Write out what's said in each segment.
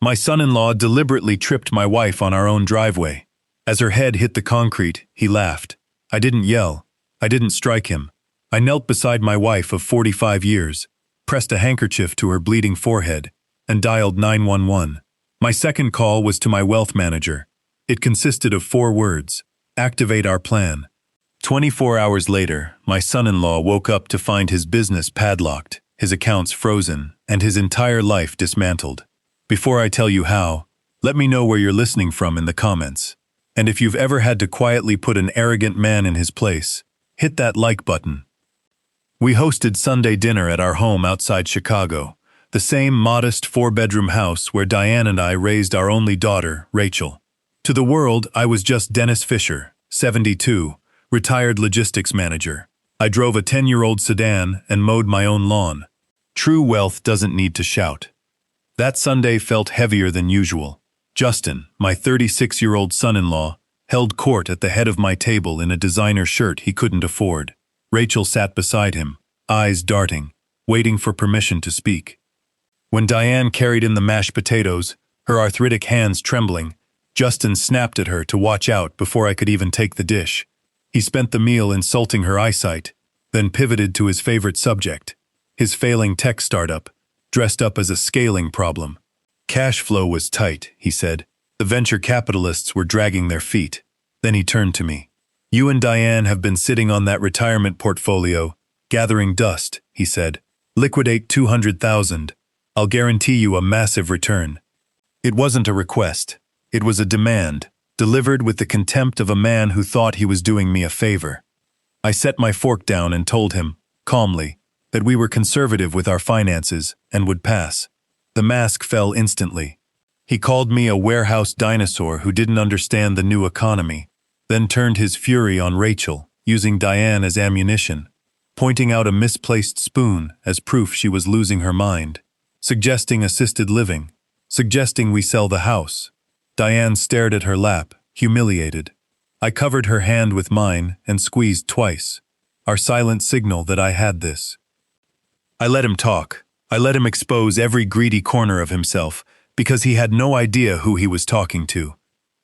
My son-in-law deliberately tripped my wife on our own driveway. As her head hit the concrete, he laughed. I didn't yell. I didn't strike him. I knelt beside my wife of 45 years, pressed a handkerchief to her bleeding forehead, and dialed 911. My second call was to my wealth manager. It consisted of 4 words: activate our plan. 24 hours later, my son-in-law woke up to find his business padlocked, his accounts frozen, and his entire life dismantled. Before I tell you how, let me know where you're listening from in the comments. And if you've ever had to quietly put an arrogant man in his place, hit that like button. We hosted Sunday dinner at our home outside Chicago, the same modest 4-bedroom house where Diane and I raised our only daughter, Rachel. To the world, I was just Dennis Fisher, 72, retired logistics manager. I drove a 10-year-old sedan and mowed my own lawn. True wealth doesn't need to shout. That Sunday felt heavier than usual. Justin, my 36-year-old son-in-law, held court at the head of my table in a designer shirt he couldn't afford. Rachel sat beside him, eyes darting, waiting for permission to speak. When Diane carried in the mashed potatoes, her arthritic hands trembling, Justin snapped at her to watch out before I could even take the dish. He spent the meal insulting her eyesight, then pivoted to his favorite subject, his failing tech startup, dressed up as a scaling problem. Cash flow was tight, he said. The venture capitalists were dragging their feet. Then he turned to me. You and Diane have been sitting on that retirement portfolio, gathering dust, he said. Liquidate 200,000. I'll guarantee you a massive return. It wasn't a request. It was a demand, delivered with the contempt of a man who thought he was doing me a favor. I set my fork down and told him, calmly, that we were conservative with our finances and would pass. The mask fell instantly. He called me a warehouse dinosaur who didn't understand the new economy, then turned his fury on Rachel, using Diane as ammunition, pointing out a misplaced spoon as proof she was losing her mind, suggesting assisted living, suggesting we sell the house. Diane stared at her lap, humiliated. I covered her hand with mine and squeezed twice, our silent signal that I had this. I let him talk. I let him expose every greedy corner of himself, because he had no idea who he was talking to.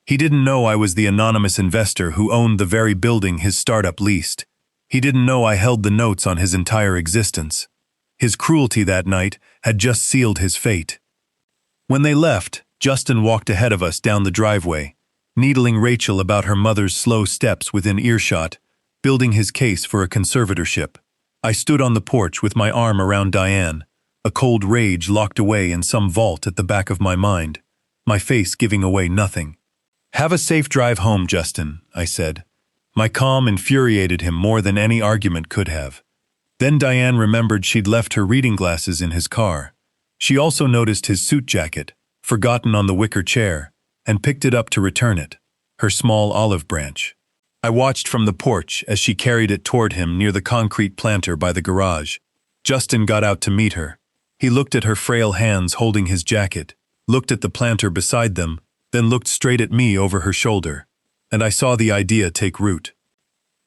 He didn't know I was the anonymous investor who owned the very building his startup leased. He didn't know I held the notes on his entire existence. His cruelty that night had just sealed his fate. When they left, Justin walked ahead of us down the driveway, needling Rachel about her mother's slow steps within earshot, building his case for a conservatorship. I stood on the porch with my arm around Diane, a cold rage locked away in some vault at the back of my mind, my face giving away nothing. Have a safe drive home, Justin, I said. My calm infuriated him more than any argument could have. Then Diane remembered she'd left her reading glasses in his car. She also noticed his suit jacket, forgotten on the wicker chair, and picked it up to return it, her small olive branch. I watched from the porch as she carried it toward him near the concrete planter by the garage. Justin got out to meet her. He looked at her frail hands holding his jacket, looked at the planter beside them, then looked straight at me over her shoulder, and I saw the idea take root.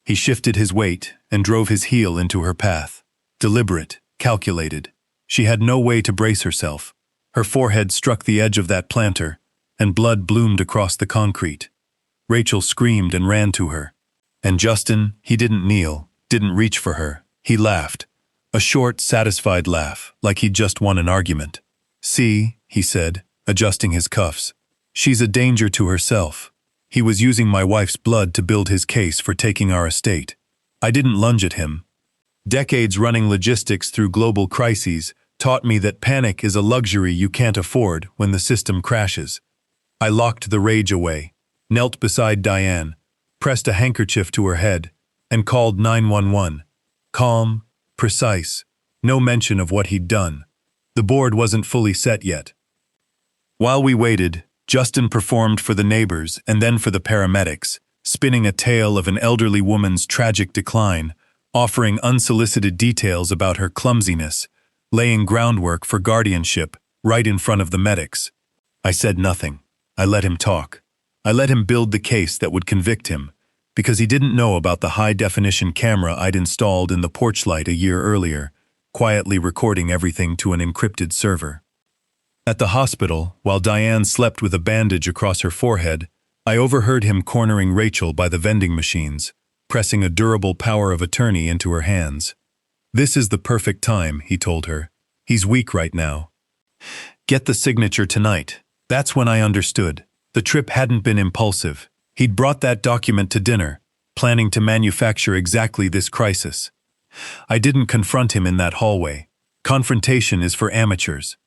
He shifted his weight and drove his heel into her path. Deliberate, calculated. She had no way to brace herself. Her forehead struck the edge of that planter, and blood bloomed across the concrete. Rachel screamed and ran to her. And Justin, he didn't kneel, didn't reach for her. He laughed. A short, satisfied laugh, like he'd just won an argument. See, he said, adjusting his cuffs. She's a danger to herself. He was using my wife's blood to build his case for taking our estate. I didn't lunge at him. Decades running logistics through global crises taught me that panic is a luxury you can't afford when the system crashes. I locked the rage away, knelt beside Diane, pressed a handkerchief to her head, and called 911. Calm, precise, no mention of what he'd done. The board wasn't fully set yet. While we waited, Justin performed for the neighbors and then for the paramedics, spinning a tale of an elderly woman's tragic decline, offering unsolicited details about her clumsiness, laying groundwork for guardianship right in front of the medics. I said nothing. I let him talk. I let him build the case that would convict him, because he didn't know about the high-definition camera I'd installed in the porch light a year earlier, quietly recording everything to an encrypted server. At the hospital, while Diane slept with a bandage across her forehead, I overheard him cornering Rachel by the vending machines, pressing a durable power of attorney into her hands. "This is the perfect time," he told her. "He's weak right now. Get the signature tonight." That's when I understood. The trip hadn't been impulsive. He'd brought that document to dinner, planning to manufacture exactly this crisis. I didn't confront him in that hallway. Confrontation is for amateurs.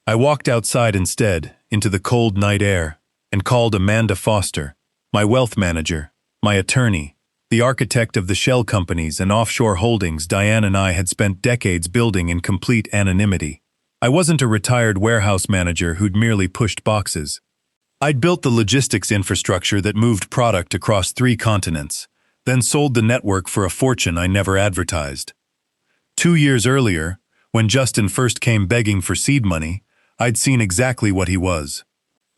I walked outside instead, into the cold night air, and called Amanda Foster, my wealth manager, my attorney, the architect of the shell companies and offshore holdings Diane and I had spent decades building in complete anonymity. I wasn't a retired warehouse manager who'd merely pushed boxes. I'd built the logistics infrastructure that moved product across 3 continents, then sold the network for a fortune I never advertised. 2 years earlier, when Justin first came begging for seed money, I'd seen exactly what he was.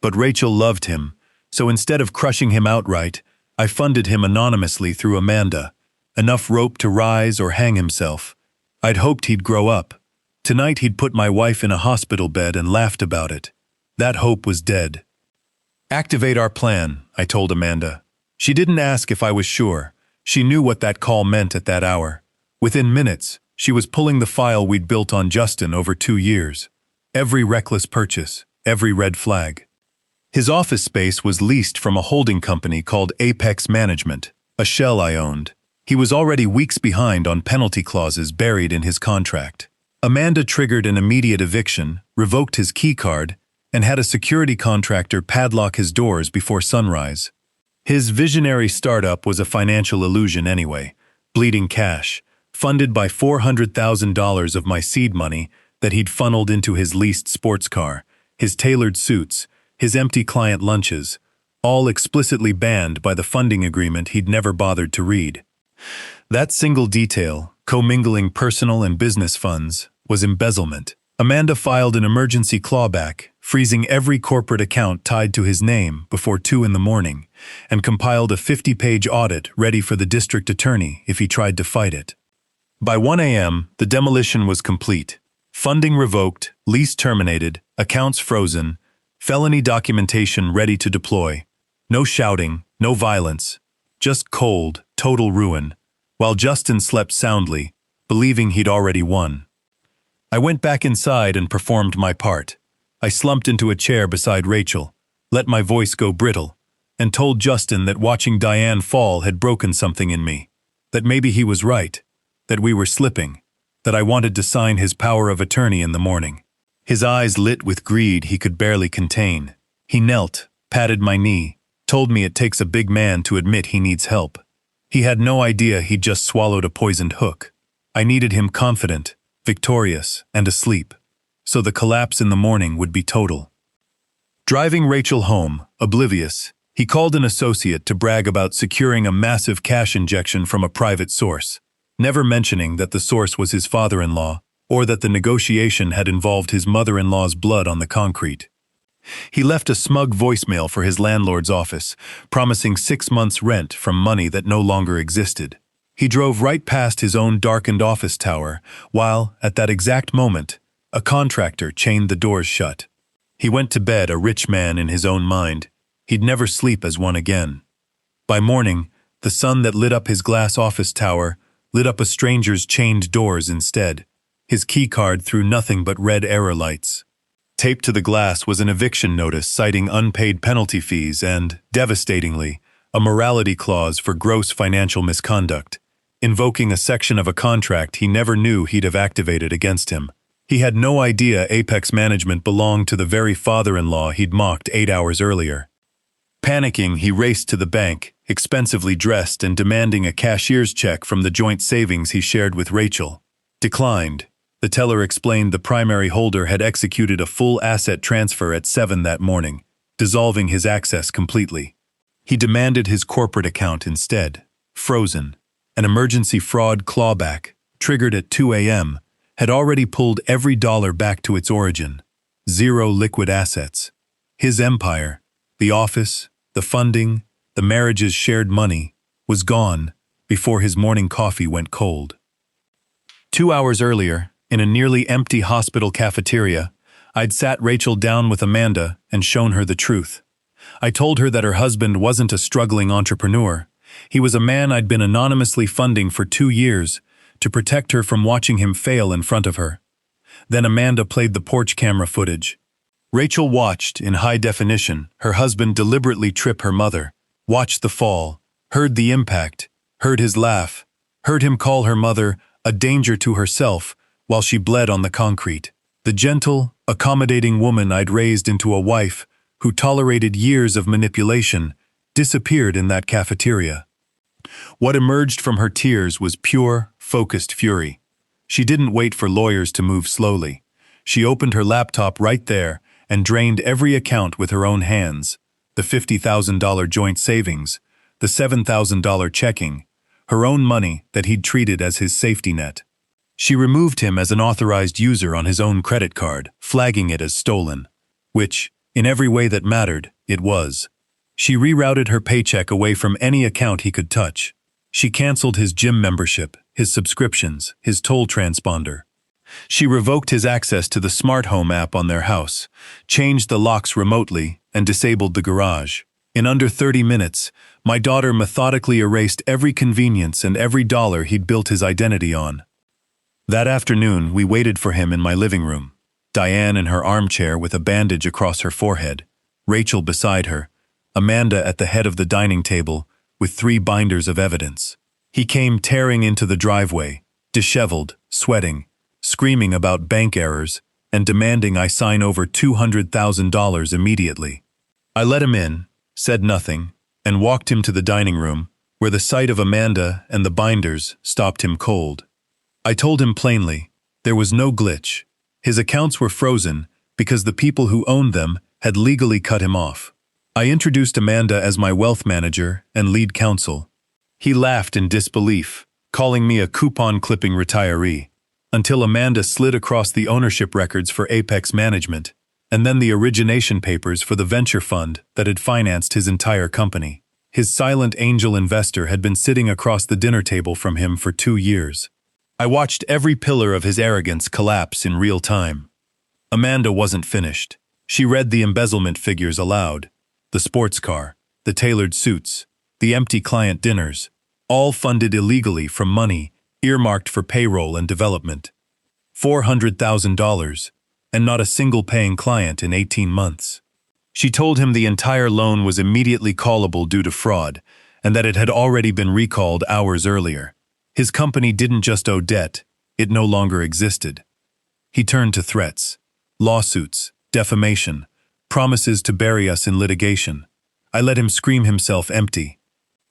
But Rachel loved him, so instead of crushing him outright, I funded him anonymously through Amanda, enough rope to rise or hang himself. I'd hoped he'd grow up. Tonight he'd put my wife in a hospital bed and laughed about it. That hope was dead. "Activate our plan," I told Amanda. She didn't ask if I was sure. She knew what that call meant at that hour. Within minutes, she was pulling the file we'd built on Justin over 2 years. Every reckless purchase, every red flag. His office space was leased from a holding company called Apex Management, a shell I owned. He was already weeks behind on penalty clauses buried in his contract. Amanda triggered an immediate eviction, revoked his key card, and had a security contractor padlock his doors before sunrise. His visionary startup was a financial illusion anyway, bleeding cash, funded by $400,000 of my seed money that he'd funneled into his leased sports car, his tailored suits, his empty client lunches, all explicitly banned by the funding agreement he'd never bothered to read. That single detail, commingling personal and business funds, was embezzlement. Amanda filed an emergency clawback, freezing every corporate account tied to his name before 2 in the morning, and compiled a 50-page audit ready for the district attorney if he tried to fight it. By 1 a.m., the demolition was complete. Funding revoked, lease terminated, accounts frozen, felony documentation ready to deploy. No shouting, no violence, just cold, total ruin, while Justin slept soundly, believing he'd already won. I went back inside and performed my part. I slumped into a chair beside Rachel, let my voice go brittle, and told Justin that watching Diane fall had broken something in me, that maybe he was right, that we were slipping, that I wanted to sign his power of attorney in the morning. His eyes lit with greed he could barely contain. He knelt, patted my knee, told me it takes a big man to admit he needs help. He had no idea he'd just swallowed a poisoned hook. I needed him confident, victorious, and asleep, so the collapse in the morning would be total. Driving Rachel home, oblivious, he called an associate to brag about securing a massive cash injection from a private source, never mentioning that the source was his father-in-law, or that the negotiation had involved his mother-in-law's blood on the concrete. He left a smug voicemail for his landlord's office, promising 6 months' rent from money that no longer existed. He drove right past his own darkened office tower, while, at that exact moment, a contractor chained the doors shut. He went to bed a rich man in his own mind. He'd never sleep as one again. By morning, the sun that lit up his glass office tower lit up a stranger's chained doors instead. His keycard threw nothing but red error lights. Taped to the glass was an eviction notice citing unpaid penalty fees and, devastatingly, a morality clause for gross financial misconduct, invoking a section of a contract he never knew he'd have activated against him. He had no idea Apex Management belonged to the very father-in-law he'd mocked 8 hours earlier. Panicking, he raced to the bank, expensively dressed and demanding a cashier's check from the joint savings he shared with Rachel. Declined. The teller explained the primary holder had executed a full asset transfer at 7 that morning, dissolving his access completely. He demanded his corporate account instead, frozen. An emergency fraud clawback, triggered at 2 a.m., had already pulled every dollar back to its origin. 0 liquid assets. His empire, the office, the funding, the marriage's shared money, was gone before his morning coffee went cold. 2 hours earlier, in a nearly empty hospital cafeteria, I'd sat Rachel down with Amanda and shown her the truth. I told her that her husband wasn't a struggling entrepreneur. He was a man I'd been anonymously funding for 2 years to protect her from watching him fail in front of her. Then Amanda played the porch camera footage. Rachel watched, in high definition, her husband deliberately trip her mother, watched the fall, heard the impact, heard his laugh, heard him call her mother a danger to herself while she bled on the concrete. The gentle, accommodating woman I'd raised into a wife who tolerated years of manipulation disappeared in that cafeteria. What emerged from her tears was pure, focused fury. She didn't wait for lawyers to move slowly. She opened her laptop right there and drained every account with her own hands. The $50,000 joint savings, the $7,000 checking, her own money that he'd treated as his safety net. She removed him as an authorized user on his own credit card, flagging it as stolen, which, in every way that mattered, it was. She rerouted her paycheck away from any account he could touch. She canceled his gym membership, his subscriptions, his toll transponder. She revoked his access to the smart home app on their house, changed the locks remotely, and disabled the garage. In under 30 minutes, my daughter methodically erased every convenience and every dollar he'd built his identity on. That afternoon, we waited for him in my living room. Diane in her armchair with a bandage across her forehead, Rachel beside her, Amanda at the head of the dining table with 3 binders of evidence. He came tearing into the driveway, disheveled, sweating, screaming about bank errors, and demanding I sign over $200,000 immediately. I let him in, said nothing, and walked him to the dining room, where the sight of Amanda and the binders stopped him cold. I told him plainly, there was no glitch. His accounts were frozen because the people who owned them had legally cut him off. I introduced Amanda as my wealth manager and lead counsel. He laughed in disbelief, calling me a coupon-clipping retiree, until Amanda slid across the ownership records for Apex Management, and then the origination papers for the venture fund that had financed his entire company. His silent angel investor had been sitting across the dinner table from him for 2 years. I watched every pillar of his arrogance collapse in real time. Amanda wasn't finished. She read the embezzlement figures aloud. The sports car, the tailored suits, the empty client dinners, all funded illegally from money earmarked for payroll and development. $400,000, and not a single paying client in 18 months. She told him the entire loan was immediately callable due to fraud, and that it had already been recalled hours earlier. His company didn't just owe debt, it no longer existed. He turned to threats, lawsuits, defamation, promises to bury us in litigation. I let him scream himself empty.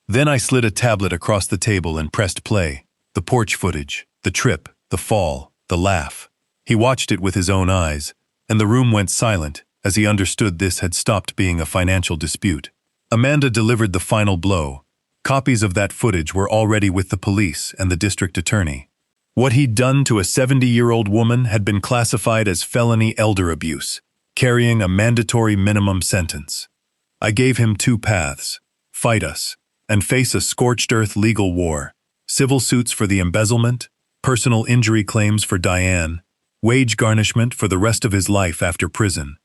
Then I slid a tablet across the table and pressed play. The porch footage, the trip, the fall, the laugh. He watched it with his own eyes, and the room went silent as he understood this had stopped being a financial dispute. Amanda delivered the final blow. Copies of that footage were already with the police and the district attorney. What he'd done to a 70-year-old woman had been classified as felony elder abuse, carrying a mandatory minimum sentence. I gave him 2 paths: fight us, and face a scorched earth legal war, civil suits for the embezzlement, personal injury claims for Diane, wage garnishment for the rest of his life after prison.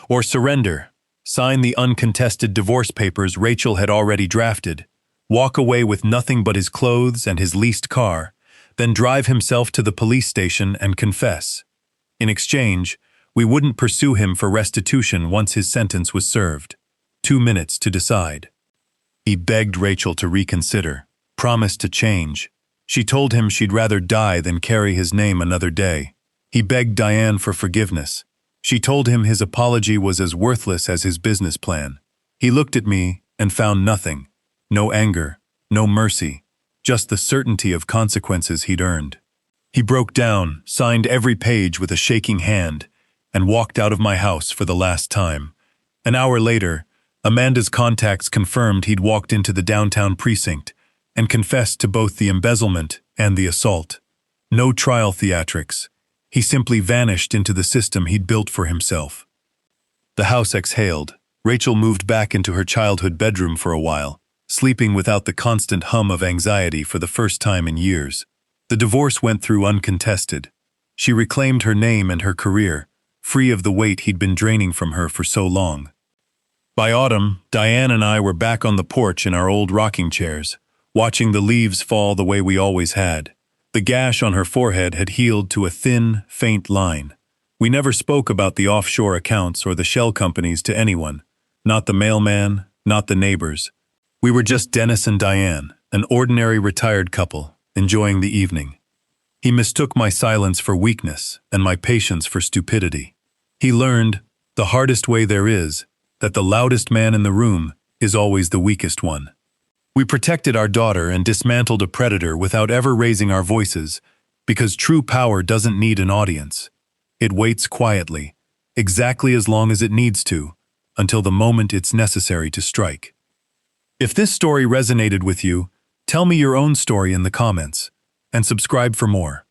Or surrender, sign the uncontested divorce papers Rachel had already drafted, walk away with nothing but his clothes and his leased car, then drive himself to the police station and confess. In exchange, we wouldn't pursue him for restitution once his sentence was served. 2 minutes to decide. He begged Rachel to reconsider, promised to change. She told him she'd rather die than carry his name another day. He begged Diane for forgiveness. She told him his apology was as worthless as his business plan. He looked at me and found nothing. No anger, no mercy, just the certainty of consequences he'd earned. He broke down, signed every page with a shaking hand, and walked out of my house for the last time. An hour later, Amanda's contacts confirmed he'd walked into the downtown precinct and confessed to both the embezzlement and the assault. No trial theatrics. He simply vanished into the system he'd built for himself. The house exhaled. Rachel moved back into her childhood bedroom for a while, sleeping without the constant hum of anxiety for the first time in years. The divorce went through uncontested. She reclaimed her name and her career, free of the weight he'd been draining from her for so long. By autumn, Diane and I were back on the porch in our old rocking chairs, watching the leaves fall the way we always had. The gash on her forehead had healed to a thin, faint line. We never spoke about the offshore accounts or the shell companies to anyone, not the mailman, not the neighbors. We were just Dennis and Diane, an ordinary retired couple, enjoying the evening. He mistook my silence for weakness and my patience for stupidity. He learned, the hardest way there is, that the loudest man in the room is always the weakest one. We protected our daughter and dismantled a predator without ever raising our voices, because true power doesn't need an audience. It waits quietly, exactly as long as it needs to, until the moment it's necessary to strike. If this story resonated with you, tell me your own story in the comments, and subscribe for more.